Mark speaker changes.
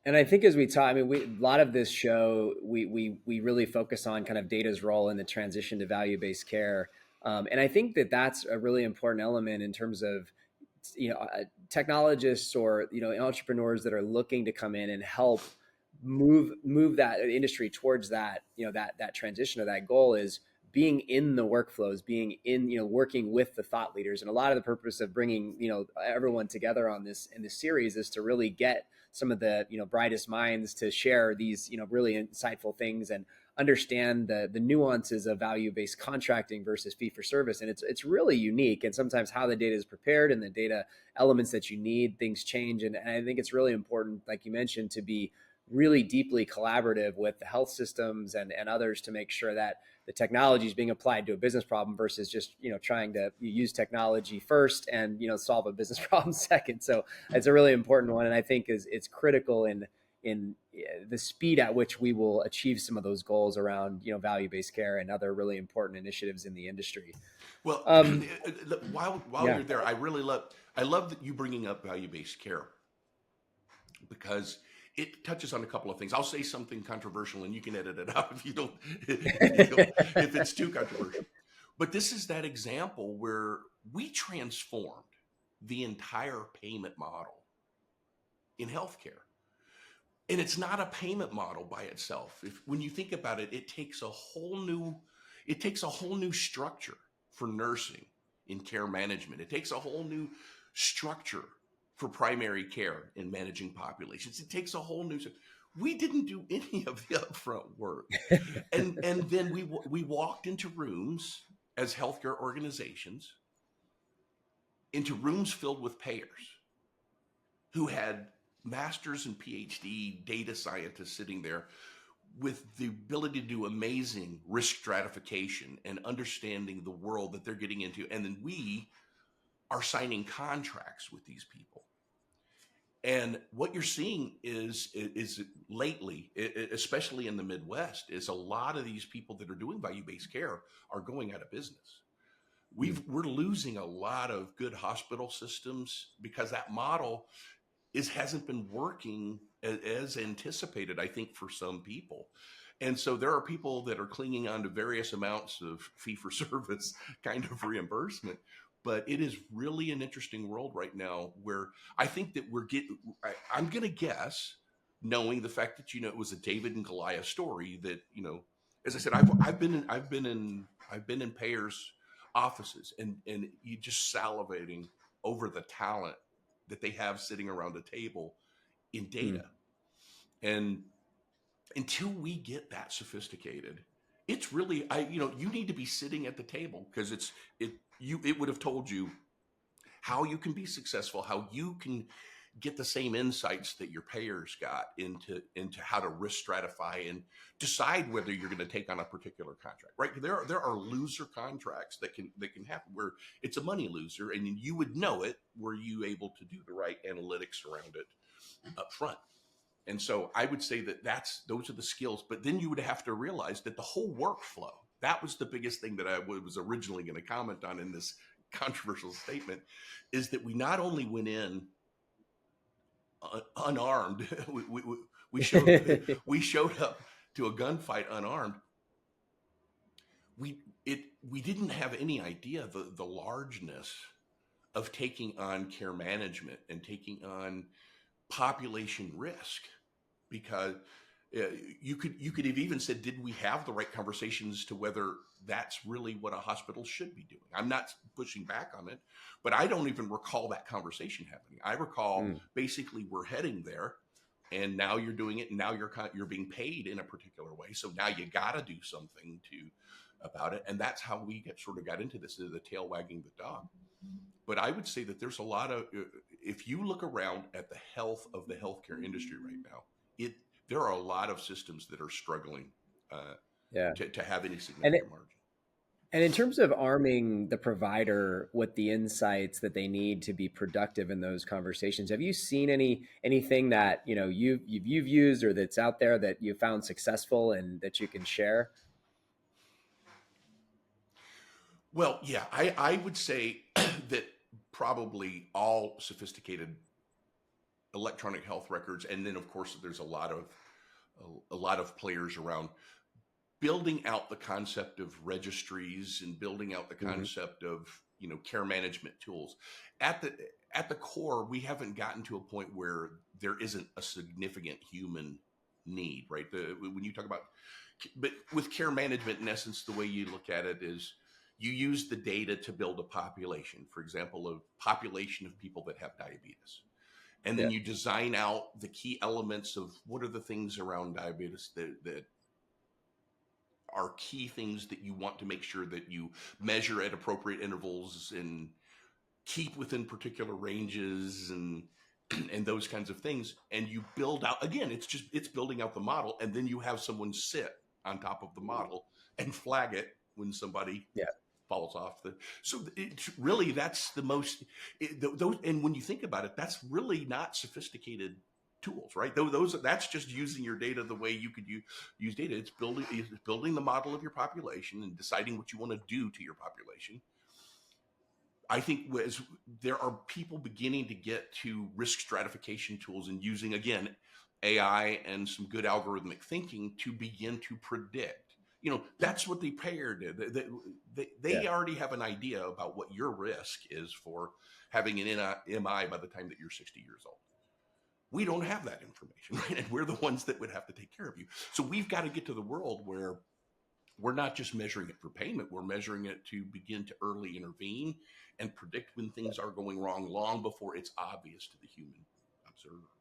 Speaker 1: And I think as we talk, I mean, a lot of this show, we really focus on kind of data's role in the transition to value-based care. And I think that that's a really important element in terms of, technologists or, entrepreneurs that are looking to come in and help move that industry towards that, that transition or that goal is being in the workflows, being in, working with the thought leaders. And a lot of the purpose of bringing, everyone together on this in this series is to really get some of the, brightest minds to share these, really insightful things and understand the nuances of value-based contracting versus fee-for-service. And it's really unique. And sometimes how the data is prepared and the data elements that you need, things change. And I think it's really important, like you mentioned, to be really deeply collaborative with the health systems and others to make sure that the technology is being applied to a business problem versus just, trying to use technology first and, solve a business problem second. So it's a really important one. And I think it's critical in the speed at which we will achieve some of those goals around, value-based care and other really important initiatives in the industry.
Speaker 2: Well,
Speaker 1: Um,
Speaker 2: while
Speaker 1: yeah.
Speaker 2: you're there, I love that you bringing up value-based care because it touches on a couple of things. I'll say something controversial, and you can edit it out if you don't, if it's too controversial. But this is that example where we transformed the entire payment model in healthcare. And it's not a payment model by itself. When you think about it, it takes a whole new structure for nursing in care management. It takes a whole new structure for primary care in managing populations. It takes a whole new. We didn't do any of the upfront work, and then we walked into rooms as healthcare organizations, into rooms filled with payers who had masters and PhD data scientists sitting there with the ability to do amazing risk stratification and understanding the world that they're getting into. And then we are signing contracts with these people. And what you're seeing is lately, especially in the Midwest, is a lot of these people that are doing value-based care are going out of business. We're losing a lot of good hospital systems because that model hasn't been working as anticipated, I think, for some people. And so there are people that are clinging on to various amounts of fee-for-service kind of reimbursement. But it is really an interesting world right now where I think that I'm going to guess, knowing the fact that, it was a David and Goliath story that, as I said, I've been in payers' offices and you just salivating over the talent that they have sitting around a table in data. And until we get that sophisticated, it's really, you need to be sitting at the table because it would have told you how you can be successful, how you can get the same insights that your payers got into how to risk stratify and decide whether you're going to take on a particular contract, right? There are loser contracts that can happen where it's a money loser, and you would know it were you able to do the right analytics around it up front. And so I would say that those are the skills, but then you would have to realize that the whole workflow, that was the biggest thing that I was originally going to comment on in this controversial statement, is that we not only went in unarmed. we showed up to a gunfight unarmed. We didn't have any idea the largeness of taking on care management and taking on population risk, because you could have even said, did we have the right conversations to whether that's really what a hospital should be doing? I'm not pushing back on it, but I don't even recall that conversation happening. I recall basically we're heading there, and now you're doing it, and now you're being paid in a particular way, so now you got to do something about it, and that's how we got into this, the tail wagging the dog. But I would say that there's a lot of, if you look around at the health of the healthcare industry right now, there are a lot of systems that are struggling to have any significant margin.
Speaker 1: And in terms of arming the provider with the insights that they need to be productive in those conversations, have you seen anything that you've used or that's out there that you found successful and that you can share?
Speaker 2: Well, yeah, I would say that probably all sophisticated electronic health records, and then of course there's a lot of players around building out the concept of registries and building out the
Speaker 1: Hmm.
Speaker 2: concept of, you know, care management tools. At the at the core, we haven't gotten to a point where there isn't a significant human need, right? When you talk about, but with care management, in essence, the way you look at it is you use the data to build a population, for example, a population of people that have diabetes. And then
Speaker 1: Yeah.
Speaker 2: you design out the key elements of what are the things around diabetes that are key things that you want to make sure that you measure at appropriate intervals and keep within particular ranges and those kinds of things. And you build out, again, it's building out the model, and then you have someone sit on top of the model and flag it when somebody
Speaker 1: Yeah.
Speaker 2: falls off the. So it's really, that's the most those. And when you think about it, that's really not sophisticated tools, right? Those that's just using your data the way you could use data. It's building the model of your population and deciding what you want to do to your population. I think as there are people beginning to get to risk stratification tools and using, again, AI and some good algorithmic thinking to begin to predict. You know, that's what the payer did. They
Speaker 1: Yeah.
Speaker 2: already have an idea about what your risk is for having an MI by the time that you're 60 years old. We don't have that information, right? And we're the ones that would have to take care of you. So we've got to get to the world where we're not just measuring it for payment, we're measuring it to begin to early intervene and predict when things are going wrong long before it's obvious to the human observer.